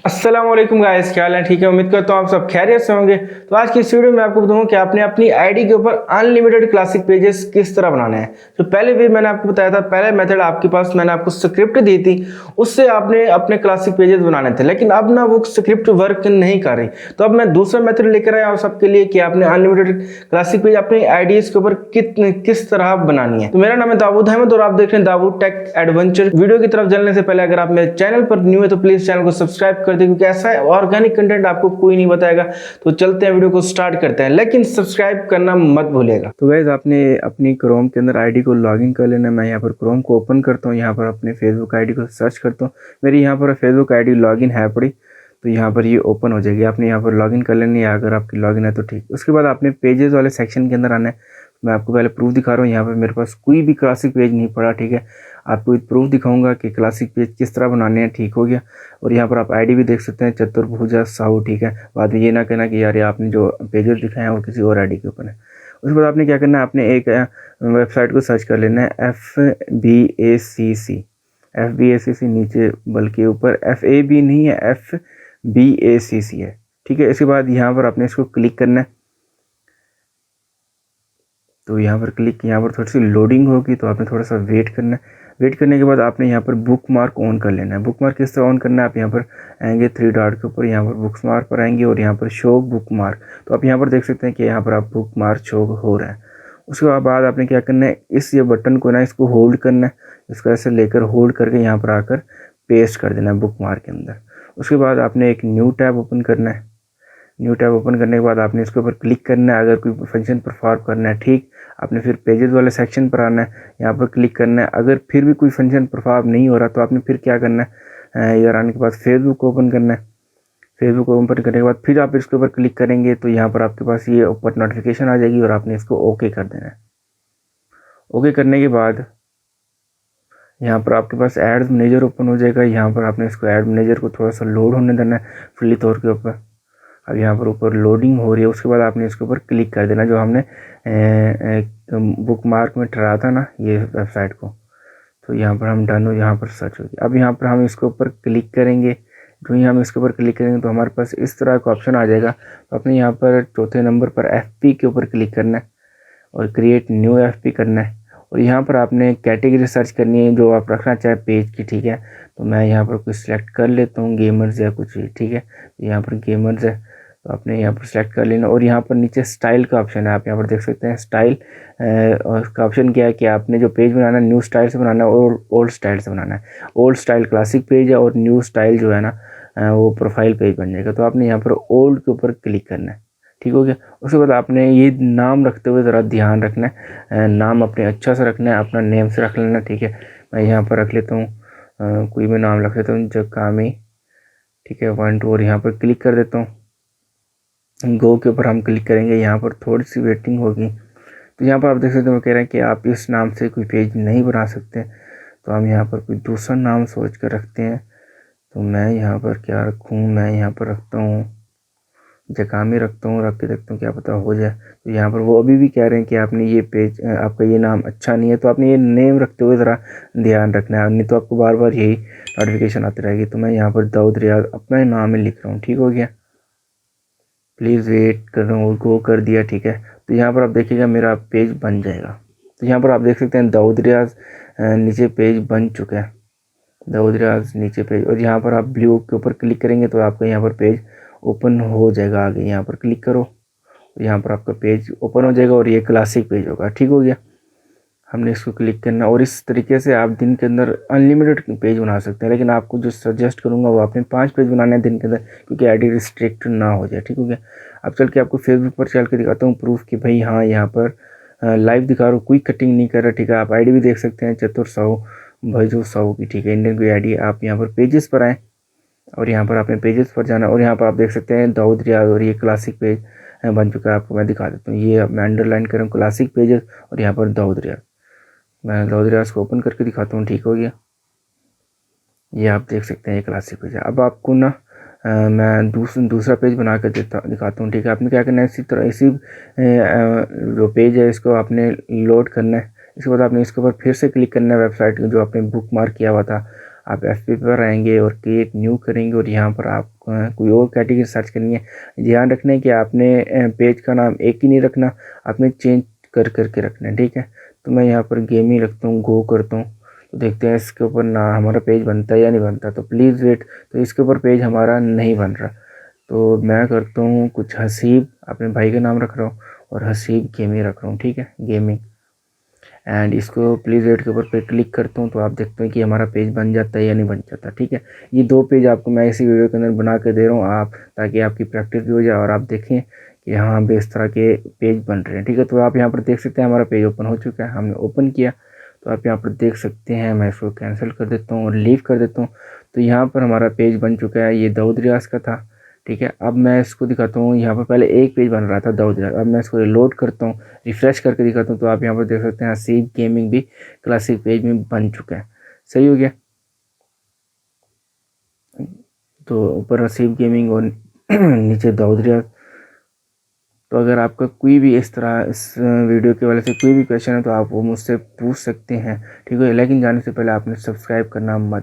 अस्सलाम वालेकुम गाइस, क्या हाल है? ठीक है, उम्मीद करता हूँ आप सब खैरियत से होंगे। तो आज की इस वीडियो में आपको बताऊंगा कि आपने अपनी आईडी के ऊपर अनलिमिटेड क्लासिक पेजेस किस तरह बनाने हैं। तो पहले भी मैंने आपको बताया था, पहले मेथड आपके पास मैंने आपको स्क्रिप्ट दी थी, उससे आपने अपने क्लासिक पेजेस बनाने थे, लेकिन अब ना वो स्क्रिप्ट वर्क नहीं कर रही। तो अब मैं दूसरा मेथड लेकर आया हूँ सबके लिए कि आपने अनलिमिटेड क्लासिक पेज अपनी आईडीज के ऊपर किस तरह बनानी है। तो मेरा नाम है दाऊद अहमद और आप देख रहे हैं दाऊद टेक एडवेंचर। वीडियो की तरफ चलने से पहले अगर आप मेरे चैनल पर न्यू है तो प्लीज चैनल को सब्सक्राइब कर दें, क्योंकि ऐसा ऑर्गेनिक कंटेंट आपको कोई नहीं बताएगा। तो चलते हैं, वीडियो को स्टार्ट करते हैं, लेकिन सब्सक्राइब करना मत भूलिएगा। तो गाइस, आपने अपनी क्रोम के अंदर आईडी को लॉगिन कर लेना। मैं यहाँ पर क्रोम को ओपन करता हूँ, यहाँ पर अपने फेसबुक आईडी को सर्च करता हूँ। मेरी यहाँ पर फेसबुक आईडी लॉगिन है पड़ी, तो यहाँ पर ये ओपन हो जाएगी। आपने यहाँ पर लॉगिन कर लेनी है, अगर आपकी लॉगिन है तो ठीक। उसके बाद आपने पेजेस वाले सेक्शन के अंदर आना है। मैं आपको पहले प्रूफ दिखा रहा हूँ। यहाँ पर मेरे पास कोई भी क्लासिक पेज नहीं पड़ा, ठीक है। आपको एक प्रूफ दिखाऊंगा कि क्लासिक पेज किस तरह बनाने हैं, ठीक हो गया। और यहाँ पर आप आईडी भी देख सकते हैं, चतुर्भुजा साहू, ठीक है। बाद में ये ना कहना कि यार आपने जो पेजेस दिखाए हैं वो किसी और आईडी के ऊपर है। उसके बाद आपने क्या करना है, आपने एक वेबसाइट को सर्च कर लेना है, FBACC नीचे, बल्कि ऊपर FAB नहीं है, FBACC है, ठीक है। इसके बाद यहाँ पर आपने इसको क्लिक करना है। तो यहाँ पर क्लिक, यहाँ पर थोड़ी सी लोडिंग होगी, तो आपने थोड़ा सा वेट करना है। वेट करने के बाद आपने यहाँ पर बुक मार्क ऑन कर लेना है। बुक मार्क किस तरह ऑन करना है, आप यहाँ पर आएंगे थ्री डॉट के ऊपर, यहाँ पर बुक मार्क पर आएंगे और यहाँ पर शो बुक मार्क। तो आप यहाँ पर देख सकते हैं कि यहाँ पर आप बुक मार्क शो हो रहा है। उसके बाद आपने क्या करना है, इस ये बटन को ना, इसको होल्ड करना है। इसको ऐसे लेकर होल्ड करके यहाँ पर आकर पेस्ट कर देना है बुक मार्क के अंदर। उसके बाद आपने एक न्यू टैब ओपन करना है। न्यू टैब ओपन करने के बाद आपने इसके ऊपर क्लिक करना है, अगर कोई फंक्शन परफॉर्म करना है, ठीक। आपने फिर पेजेस वाले सेक्शन पर आना है, यहाँ पर क्लिक करना है। अगर फिर भी कोई फंक्शन परफॉर्म नहीं हो रहा तो आपने फिर क्या करना है, इधर आने के बाद फेसबुक ओपन करना है। फेसबुक ओपन करने के बाद फिर आप इसके ऊपर क्लिक करेंगे तो यहाँ पर आपके पास ये ऊपर नोटिफिकेशन आ जाएगी और आपने इसको ओके कर देना है। ओके करने के बाद यहाँ पर आपके पास एड्स मैनेजर ओपन हो जाएगा। यहाँ पर आपने इसको एड मैनेजर को थोड़ा सा लोड होने देना है फुल्ली तौर के ऊपर। अब यहाँ पर ऊपर लोडिंग हो रही है। उसके बाद आपने इसके ऊपर क्लिक कर देना, जो हमने बुक मार्क में ठहरा था ना ये वेबसाइट को। तो यहाँ पर हम डन हो, यहाँ पर सर्च होगी। अब यहाँ पर हम इसके ऊपर क्लिक करेंगे। जो ही हम इसके ऊपर क्लिक करेंगे तो हमारे पास इस तरह का ऑप्शन आ जाएगा। तो आपने यहाँ पर चौथे नंबर पर FP के ऊपर क्लिक करना है और क्रिएट न्यू FP करना है। और यहाँ पर आपने कैटेगरी सर्च करनी है जो आप रखना चाहे पेज की, ठीक है। तो मैं यहाँ पर कुछ सिलेक्ट कर लेता हूँ, गेमर्स या कुछ भी, ठीक है। तो यहाँ पर गेमर्स है, तो आपने यहाँ पर सेलेक्ट कर लेना। और यहाँ पर नीचे स्टाइल का ऑप्शन है, आप यहाँ पर देख सकते हैं स्टाइल। और उसका ऑप्शन क्या है कि आपने जो पेज बनाना है न्यू स्टाइल से बनाना है और ओल्ड स्टाइल से बनाना है। ओल्ड स्टाइल क्लासिक पेज है और न्यू स्टाइल जो है ना वो प्रोफाइल पेज बन जाएगा। तो आपने यहाँ पर ओल्ड के ऊपर क्लिक करना है, ठीक हो गया। उसके बाद आपने ये नाम रखते हुए ज़रा ध्यान रखना है, नाम अपने अच्छा से रखना है, अपना नेम से रख लेना, ठीक है। मैं यहाँ पर रख लेता हूँ, कोई भी नाम रख लेता हूँ, जकामी, ठीक है, 1 2, और यहाँ पर क्लिक कर देता हूँ। गो के ऊपर हम क्लिक करेंगे, यहाँ पर थोड़ी सी वेटिंग होगी। तो यहाँ पर आप देख सकते हैं वो कह रहे हैं कि आप इस नाम से कोई पेज नहीं बना सकते। तो हम यहाँ पर कोई दूसरा नाम सोच कर रखते हैं। तो मैं यहाँ पर क्या रखूँ, मैं यहाँ पर रखता हूँ जकामी, रखता हूँ, रख के देखता हूँ क्या पता हो जाए। तो यहाँ पर वो अभी भी कह रहे हैं कि आपने ये पेज, आपका ये नाम अच्छा नहीं है। तो आपने ये नेम रखते हुए ज़रा ध्यान रखना है, नहीं तो आपको बार बार यही नोटिफिकेशन आती रहेगी। तो मैं यहाँ पर दाऊद रियाज अपना नाम ही लिख रहा हूँ, ठीक हो गया। प्लीज़ वेट कर रहा हूँ, गो कर दिया, ठीक है। तो यहाँ पर आप देखिएगा मेरा पेज बन जाएगा। तो यहाँ पर आप देख सकते हैं दाऊद रियाज नीचे पेज बन चुका है, दाऊद रियाज नीचे पेज। और यहाँ पर आप ब्लू के ऊपर क्लिक करेंगे तो आपका यहाँ पर पेज ओपन हो जाएगा। आगे यहाँ पर क्लिक करो, यहाँ पर आपका पेज ओपन हो जाएगा और ये क्लासिक पेज होगा, ठीक हो गया। हमने इसको क्लिक करना और इस तरीके से आप दिन के अंदर अनलिमिटेड पेज बना सकते हैं। लेकिन आपको जो सजेस्ट करूंगा वो आपने 5 पेज बनाने हैं दिन के अंदर, क्योंकि आईडी रिस्ट्रिक्ट ना हो जाए, ठीक हो गया। अब चल के आपको फेसबुक पर चल के दिखाता हूँ प्रूफ कि भाई हाँ यहाँ पर लाइव दिखा रहा हूँ, कोई कटिंग नहीं कर रहा, ठीक है। आप आईडी भी देख सकते हैं, चतुर साहू, भैजू साहू की, ठीक है, इंडियन कोई आईडी। आप यहाँ पर पेजेस पर आएँ और यहाँ पर आपने पेजेस पर जाना और यहाँ पर आप देख सकते हैं दाऊद रियाज और ये क्लासिक पेज बन चुका है। आपको मैं दिखा देता हूँ, ये मैं अंडरलाइन कर रहा हूँ क्लासिक पेजेस और यहाँ पर दाऊद रियाज। मैं दाऊद रियाज को ओपन करके दिखाता हूँ, ठीक हो गया। ये आप देख सकते हैं ये क्लासिक पेज है। अब आपको ना मैं दूसरा पेज बना कर दिखाता हूँ, ठीक है। आपने क्या करना है, इसी तरह इसी जो पेज है इसको आपने लोड करना है। इसके बाद आपने इसके ऊपर फिर से क्लिक करना है, वेबसाइट जो आपने बुक मार्क किया हुआ था। आप FB पर आएंगे और क्रिएट न्यू करेंगे और यहाँ पर आप कोई और कैटेगरी सर्च करनी है। ध्यान रखना है कि आपने पेज का नाम एक ही नहीं रखना, आपने चेंज कर करके रखना है, ठीक है। तो मैं यहाँ पर गेमिंग रखता हूँ, गो करता हूँ, तो देखते हैं इसके ऊपर ना हमारा पेज बनता है या नहीं बनता। तो प्लीज़ वेट, तो इसके ऊपर पेज हमारा नहीं बन रहा। तो मैं करता हूँ कुछ हसीब, अपने भाई का नाम रख रहा हूँ और हसीब गेमिंग रख रहा हूँ, ठीक है, गेमिंग। एंड इसको प्लीज़ वेट के ऊपर पे क्लिक करता हूँ, तो आप देखते हैं कि हमारा पेज बन जाता है या नहीं बन जाता, ठीक है। ये 2 पेज आपको मैं इसी वीडियो के अंदर बना के दे रहा हूँ, आप ताकि आपकी प्रैक्टिस भी हो जाए और आप देखें कि हाँ भी इस तरह के पेज बन रहे हैं, ठीक है। तो आप यहाँ पर देख सकते हैं हमारा पेज ओपन हो चुका है, हमने ओपन किया, तो आप यहाँ पर देख सकते हैं। मैं इसको कैंसिल कर देता हूँ और लीव कर देता हूँ। तो यहाँ पर हमारा पेज बन चुका है, ये दाऊद रियाज का था, ठीक है। अब मैं इसको दिखाता हूँ, यहाँ पर पहले एक पेज बन रहा था दाऊद रियाज, अब मैं इसको रिलोड करता हूँ, रिफ्रेश करके दिखाता हूँ, तो आप यहाँ पर देख सकते हैं हसीब गेमिंग भी क्लासिक पेज में बन चुका है। सही हो गया। तो ऊपर हसीब गेमिंग और नीचे दाऊद रियाज। तो अगर आपका कोई भी इस तरह इस वीडियो के वजह से कोई भी क्वेश्चन है तो आप वो मुझसे पूछ सकते हैं, ठीक है। लेकिन जाने से पहले आपने सब्सक्राइब करना मत